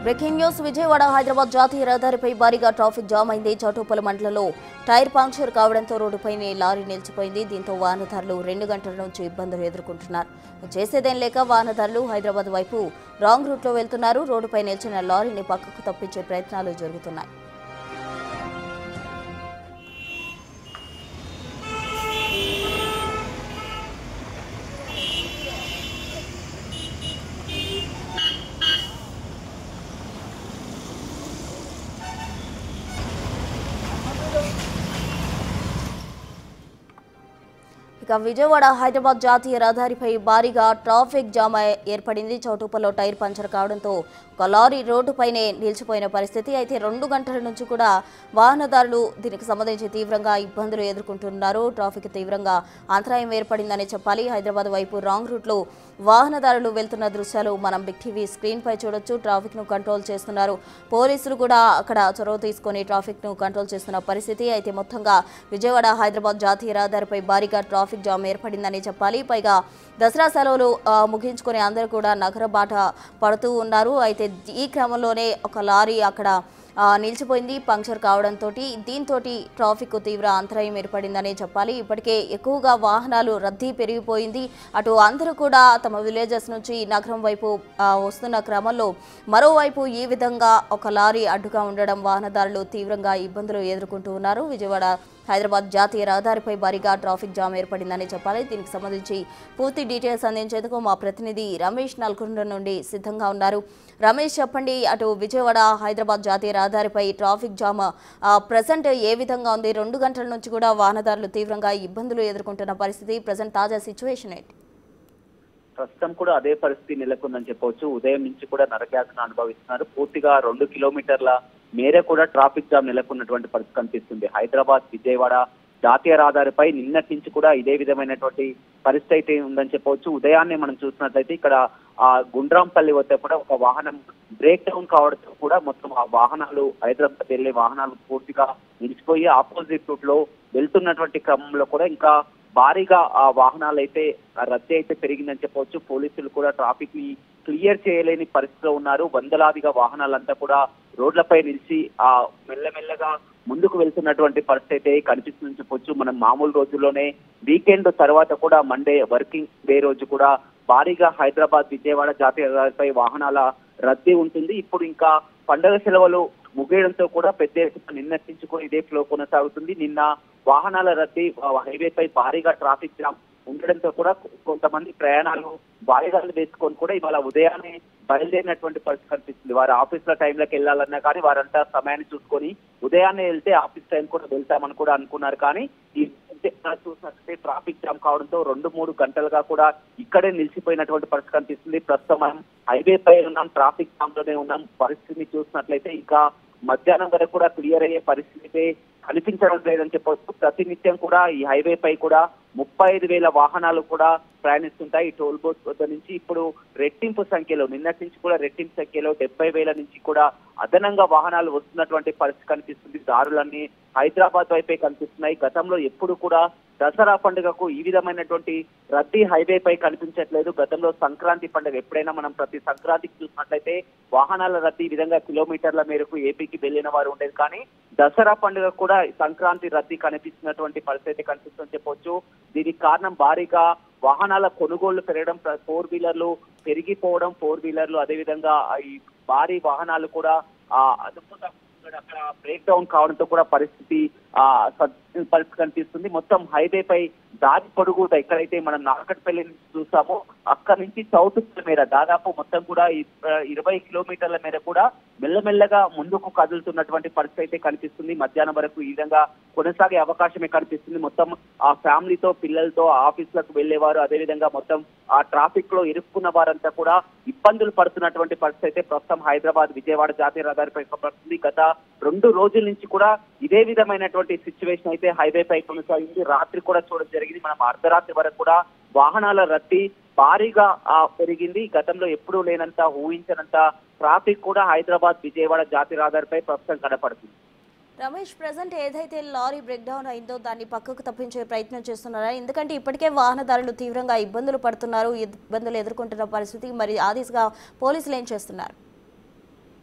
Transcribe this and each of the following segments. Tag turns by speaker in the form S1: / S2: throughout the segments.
S1: Breaking news Vijayawada Hyderabad జాతీయ రహదారిపై భారీగా ట్రాఫిక్ జామ్ అయింది. చౌటుప్పల మండలంలో టైర్ పంక్చర్ కావడంతో రోడ్డుపైనే లారీ నిలిచిపోయింది. దీంతో వాహనదారులు 2 గంటల నుంచి ఇబ్బందులు ఎదుర్కొంటున్నారు. చేసేదేం లేక వాహనదారులు హైదరాబాద్ వైపు రాంగ్ రూట్లో వెళ్తున్నారు. రోడ్డుపై నిలిచిన లారీని పక్కకు తప్పించే ప్రయత్నాలు జరుగుతున్నాయి. ఇక విజయవాడ హైదరాబాద్ జాతీయ రహదారిపై భారీగా ట్రాఫిక్ జామ్ ఏర్పడింది. చౌటుప్పల్లో టైర్ పంచర్ కావడంతో ఒక లారీ రోడ్డుపైనే నిలిచిపోయిన పరిస్థితి. అయితే 2 గంటల నుంచి కూడా వాహనదారులు దీనికి సంబంధించి తీవ్రంగా ఇబ్బందులు ఎదుర్కొంటున్నారు. ట్రాఫిక్ తీవ్రంగా అంతరాయం ఏర్పడిందని చెప్పాలి. హైదరాబాద్ వైపు రాంగ్ రూట్లో వాహనదారులు వెళ్తున్న దృశ్యాలు మనం బిగ్ టీవీ స్క్రీన్ పై చూడొచ్చు. ట్రాఫిక్ ను కంట్రోల్ చేస్తున్నారు. పోలీసులు కూడా అక్కడ చొరవ తీసుకొని ట్రాఫిక్ ను కంట్రోల్ చేస్తున్న పరిస్థితి. అయితే మొత్తంగా విజయవాడ హైదరాబాద్ జాతీయ రహదారిపై భారీగా ట్రాఫిక్ జామ్ ఏర్పడిందని చెప్పాలి. పైగా దసరా సెలవులు ముగించుకొని అందరూ కూడా నగర బాట పడుతూ ఉన్నారు. అయితే ఈ క్రమంలోనే ఒక లారీ అక్కడ నిలిచిపోయింది పంక్చర్ కావడంతో. దీంతో ట్రాఫిక్ తీవ్ర అంతరాయం ఏర్పడిందని చెప్పాలి. ఇప్పటికే ఎక్కువగా వాహనాలు రద్దీ పెరిగిపోయింది. అటు అందరూ కూడా తమ విలేజెస్ నుంచి నగరం వైపు వస్తున్న క్రమంలో మరోవైపు ఈ విధంగా ఒక లారీ అడ్డుగా ఉండడం వాహనదారులు తీవ్రంగా ఇబ్బందులు ఎదుర్కొంటూ ఉన్నారు. విజయవాడ హైదరాబాద్ జాతీయ రహదారిపై భారీగా ట్రాఫిక్ జామ్ ఏర్పడిందని చెప్పాలి. దీనికి సంబంధించి పూర్తి డీటెయిల్స్ అందించేందుకు మా ప్రతినిధి రమేష్ నల్గొండ నుండి సిద్ధంగా ఉన్నారు. రమేష్, చెప్పండి, అటు విజయవాడ హైదరాబాద్ జాతీయ రహదారిపై ట్రాఫిక్ జామ్ ప్రజెంట్ ఏ విధంగా ఉంది? 2 గంటల నుంచి కూడా వాహనదారులు తీవ్రంగా ఇబ్బందులు ఎదుర్కొంటున్న పరిస్థితి. ప్రజెంట్ తాజా సిచ్యువేషన్ ఏంటి?
S2: ప్రస్తుతం కూడా అదే పరిస్థితి నెలకొందని చెప్పవచ్చు. ఉదయం నుంచి కూడా నరకయాతన అనుభవిస్తున్నారు. పూర్తిగా 2 కిలోమీటర్ల మేర కూడా ట్రాఫిక్ జామ్ నెలకొన్నటువంటి పరిస్థితి కనిపిస్తుంది. హైదరాబాద్ విజయవాడ జాతీయ రహదారిపై నిన్నటి నుంచి కూడా ఇదే విధమైనటువంటి పరిస్థితి అయితే ఉందని చెప్పవచ్చు. ఉదయాన్నే మనం చూసినట్లయితే ఇక్కడ గుండ్రాంపల్లి వద్ద కూడా ఒక వాహనం బ్రేక్ డౌన్ కావడంతో కూడా మొత్తం ఆ వాహనాలు హైదరాబాద్ వెళ్లే వాహనాలు పూర్తిగా నిలిచిపోయి ఆపోజిట్ రూట్ లో వెళ్తున్నటువంటి క్రమంలో కూడా ఇంకా భారీగా ఆ వాహనాలు అయితే రద్దీ అయితే పెరిగిందని చెప్పవచ్చు. పోలీసులు కూడా ట్రాఫిక్ ని క్లియర్ చేయలేని పరిస్థితిలో ఉన్నారు. వందలాదిగా వాహనాలంతా కూడా రోడ్లపై నిలిచి మెల్లమెల్లగా ముందుకు వెళ్తున్నటువంటి పరిస్థితి అయితే కనిపిస్తుందని చెప్పొచ్చు. మనం మామూలు రోజుల్లోనే వీకెండ్ తర్వాత కూడా మండే వర్కింగ్ డే రోజు కూడా భారీగా హైదరాబాద్ విజయవాడ జాతీయ రహదారిపై వాహనాల రద్దీ ఉంటుంది. ఇప్పుడు ఇంకా పండుగ సెలవులు ముగియడంతో కూడా పెద్ద ఎత్తున నిన్నటి నుంచి కూడా ఇదే ఫ్లో కొనసాగుతుంది. నిన్న వాహనాల రద్దీ హైవేపై భారీగా ట్రాఫిక్ జామ్ ఉండడంతో కూడా కొంతమంది ప్రయాణాలు వాయిదాలు వేసుకొని కూడా ఇవాళ ఉదయాన్నే బయలుదేరినటువంటి పరిస్థితి కనిపిస్తుంది. వారు ఆఫీసుల టైంలోకి వెళ్ళాలన్నా కానీ వారంతా సమయాన్ని చూసుకొని ఉదయాన్నే వెళ్తే ఆఫీస్ టైం కూడా వెళ్తామని కూడా అనుకున్నారు. కానీ ఈ చూసినట్లయితే ట్రాఫిక్ జామ్ కావడంతో 2-3 గంటలుగా కూడా ఇక్కడే నిలిచిపోయినటువంటి పరిస్థితి కనిపిస్తుంది. ప్రస్తుతం మనం హైవే పై ఉన్నాం, ట్రాఫిక్ జామ్ లోనే ఉన్నాం. పరిస్థితిని చూసినట్లయితే ఇంకా మధ్యాహ్నం వరకు కూడా క్లియర్ అయ్యే పరిస్థితి కనిపించడం లేదని చెప్పవచ్చు. ప్రతినిత్యం కూడా ఈ హైవే పై కూడా 35,000 వాహనాలు కూడా ప్రయాణిస్తుంటాయి. ఈ టోల్ బోర్డ్ వద్ద నుంచి ఇప్పుడు రెట్టింపు సంఖ్యలో నిన్నటి నుంచి కూడా రెట్టింపు సంఖ్యలో 70,000 నుంచి కూడా అదనంగా వాహనాలు వస్తున్నటువంటి పరిస్థితి కనిపిస్తుంది. దారులన్నీ హైదరాబాద్ వైపే కనిపిస్తున్నాయి. గతంలో ఎప్పుడు కూడా దసరా పండుగకు ఈ విధమైనటువంటి రద్దీ హైవే పై కనిపించట్లేదు. గతంలో సంక్రాంతి పండుగ ఎప్పుడైనా మనం ప్రతి సంక్రాంతికి చూసినట్లయితే వాహనాల రద్దీ ఈ విధంగా కిలోమీటర్ల మేరకు ఏపీకి వెళ్లిన వారు ఉండేది. కానీ దసరా పండుగ కూడా సంక్రాంతి రద్దీ కనిపిస్తున్నటువంటి పరిస్థితి కనిపిస్తుందని చెప్పవచ్చు. దీనికి కారణం భారీగా వాహనాల కొనుగోళ్లు పెరగడం, 4 వీలర్లు పెరిగిపోవడం, 4 వీలర్లు అదేవిధంగా ఈ భారీ వాహనాలు కూడా అక్కడ బ్రేక్ డౌన్ కావడంతో కూడా పరిస్థితి కనిపిస్తుంది. మొత్తం హైవే పై దారి పొడుగుట ఎక్కడైతే మనం నార్కట్పల్లి నుంచి చూసామో అక్కడి నుంచి చౌటుప్పల మేర దాదాపు మొత్తం కూడా 20 కిలోమీటర్ల మేర కూడా మెల్లమెల్లగా ముందుకు కదులుతున్నటువంటి పరిస్థితి అయితే కనిపిస్తుంది. మధ్యాహ్నం వరకు ఈ విధంగా కొనసాగే అవకాశమే కనిపిస్తుంది. మొత్తం ఆ ఫ్యామిలీతో పిల్లలతో ఆఫీసులకు వెళ్లేవారు అదేవిధంగా మొత్తం ఆ ట్రాఫిక్ లో ఇరుక్కున్న వారంతా కూడా ఇబ్బందులు పడుతున్నటువంటి పరిస్థితి అయితే ప్రస్తుతం హైదరాబాద్ విజయవాడ జాతీయ రహదారిపై పడుతుంది. గత 2 రోజుల నుంచి కూడా ఇదే విధమైనటువంటి సిచ్యువేషన్ అయితే హైవే పై కొనసాగింది. రాత్రి కూడా చూడడం జరిగింది. మనం అర్ధరాత్రి వరకు కూడా వాహనాల రద్దీ భారీగా పెరిగింది. గతంలో ఎప్పుడూ లేనంత ఊహించనంత ట్రాఫిక్ కూడా హైదరాబాద్ విజయవాడ జాతీయ రహదారిపై ప్రస్తుతం కనపడుతుంది.
S1: రమేష్, ప్రెజెంట్ ఏదైతే లారీ బ్రేక్ డౌన్ అయిందో దాన్ని పక్కకు తప్పించే ప్రయత్నం చేస్తున్నారా? ఎందుకంటే ఇప్పటికే వాహనదారులు తీవ్రంగా ఇబ్బందులు పడుతున్నారు, ఇబ్బందులు ఎదుర్కొంటున్న పరిస్థితి. మరి ఆ దిశగా పోలీసులు ఏం చేస్తున్నారు?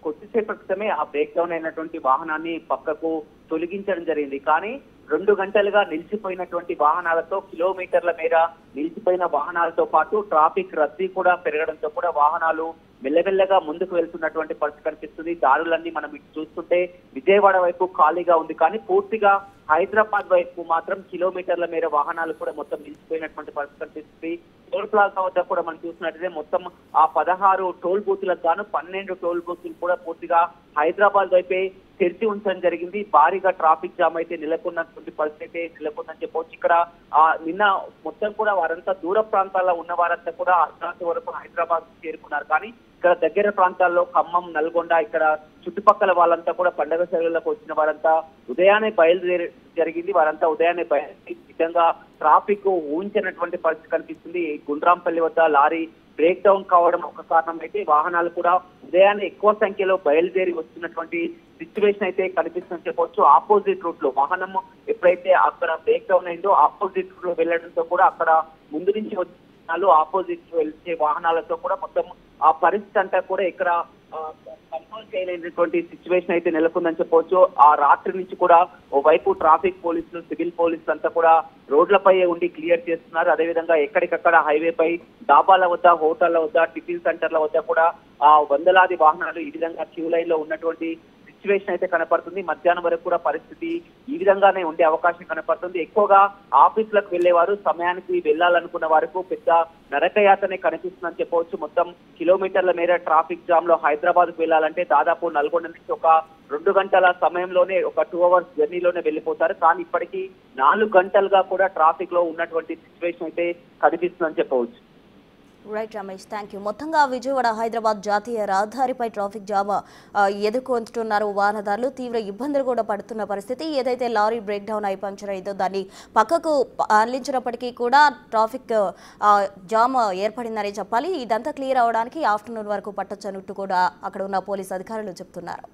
S2: కొద్దిసేపటి క్రితమే ఆ బ్రేక్ డౌన్ అయినటువంటి వాహనాన్ని పక్కకు తొలగించడం జరిగింది. కానీ 2 గంటలుగా నిలిచిపోయినటువంటి వాహనాలతో కిలోమీటర్ల మేర నిలిచిపోయిన వాహనాలతో పాటు ట్రాఫిక్ రద్దీ కూడా పెరగడంతో కూడా వాహనాలు మెల్లమెల్లగా ముందుకు వెళ్తున్నటువంటి పరిస్థితి కనిపిస్తుంది. దారులన్నీ మనం ఇటు చూస్తుంటే విజయవాడ వైపు ఖాళీగా ఉంది, కానీ పూర్తిగా హైదరాబాద్ వైపు మాత్రం కిలోమీటర్ల మేర వాహనాలు కూడా మొత్తం నిలిచిపోయినటువంటి పరిస్థితి కనిపిస్తుంది. టోల్ ప్లాజా వద్ద కూడా మనం చూసినట్లయితే మొత్తం ఆ 16 టోల్ బూతులకు గాను 12 టోల్ బూతులు కూడా పూర్తిగా హైదరాబాద్ వైపే తెరిచి ఉంచడం జరిగింది. భారీగా ట్రాఫిక్ జామ్ అయితే నెలకొన్నటువంటి పరిస్థితి నెలకొందని చెప్పవచ్చు. ఇక్కడ నిన్న మొత్తం కూడా వారంతా దూర ప్రాంతాల్లో ఉన్న వారంతా కూడా అర్ధరాత్రి వరకు హైదరాబాద్ చేరుకున్నారు. కానీ ఇక్కడ దగ్గర ప్రాంతాల్లో ఖమ్మం, నల్గొండ, ఇక్కడ చుట్టుపక్కల వాళ్ళంతా కూడా పండుగ సెలవులకు వచ్చిన వారంతా ఉదయాన్నే బయలుదేరి జరిగింది. వారంతా ఉదయాన్నే బయలుదేరి నిజంగా ట్రాఫిక్ ఊహించినటువంటి పరిస్థితి కనిపిస్తుంది. గుండ్రాంపల్లి వద్ద లారీ బ్రేక్ డౌన్ కావడం ఒక కారణం అయితే వాహనాలు కూడా ఉదయాన్నే ఎక్కువ సంఖ్యలో బయలుదేరి వస్తున్నటువంటి సిచ్యువేషన్ అయితే కనిపిస్తుందని చెప్పవచ్చు. ఆపోజిట్ రూట్ లో వాహనం ఎప్పుడైతే అక్కడ బ్రేక్ డౌన్ అయిందో ఆపోజిట్ రూట్ లో వెళ్లడంతో కూడా అక్కడ ముందు నుంచి వాహనాలు ఆపోజిట్ వెళ్తే వాహనాలతో కూడా మొత్తం ఆ పరిస్థితి అంతా కూడా ఇక్కడ కంట్రోల్ చేయలేనటువంటి సిచ్యువేషన్ అయితే నెలకొందని చెప్పవచ్చు. ఆ రాత్రి నుంచి కూడా ఓవైపు ట్రాఫిక్ పోలీసులు, సివిల్ పోలీసులు అంతా కూడా రోడ్లపై ఉండి క్లియర్ చేస్తున్నారు. అదేవిధంగా ఎక్కడికక్కడ హైవేపై డాబాల వద్ద, హోటళ్ల వద్ద, టిఫిన్ సెంటర్ల వద్ద కూడా వందలాది వాహనాలు ఈ విధంగా క్యూ లైన్ లో ఉన్నటువంటి సిచ్యువేషన్ అయితే కనపడుతుంది. మధ్యాహ్నం వరకు కూడా పరిస్థితి ఈ విధంగానే ఉండే అవకాశం కనపడుతుంది. ఎక్కువగా ఆఫీసులకు వెళ్లేవారు, సమయానికి వెళ్లాలనుకున్న వారికి పెద్ద నరకయాతనే కనిపిస్తుందని చెప్పవచ్చు. మొత్తం కిలోమీటర్ల మేర ట్రాఫిక్ జామ్ లో హైదరాబాద్ కు వెళ్లాలంటే దాదాపు నల్గొండ నుంచి ఒక 2 గంటల సమయంలోనే, ఒక 2 అవర్స్ జర్నీలోనే వెళ్లిపోతారు. కానీ ఇప్పటికీ 4 గంటలుగా కూడా ట్రాఫిక్ లో ఉన్నటువంటి సిచ్యువేషన్ అయితే కనిపిస్తుందని చెప్పవచ్చు.
S1: Right Ramesh, thank you. మొత్తంగా విజయవాడ హైదరాబాద్ జాతీయ రహదారిపై ట్రాఫిక్ జామ్ ఎదుర్కొంటున్నారు వాహనదారులు. తీవ్ర ఇబ్బందులు కూడా పడుతున్న పరిస్థితి. ఏదైతే లారీ బ్రేక్ డౌన్ అయి పంచర్ అయిందో దాన్ని పక్కకు అందించినప్పటికీ కూడా ట్రాఫిక్ జామ్ ఏర్పడిందని చెప్పాలి. ఇదంతా క్లియర్ అవడానికి ఆఫ్టర్నూన్ వరకు పట్టొచ్చన్నట్టు కూడా అక్కడ ఉన్న పోలీసు అధికారులు చెప్తున్నారు.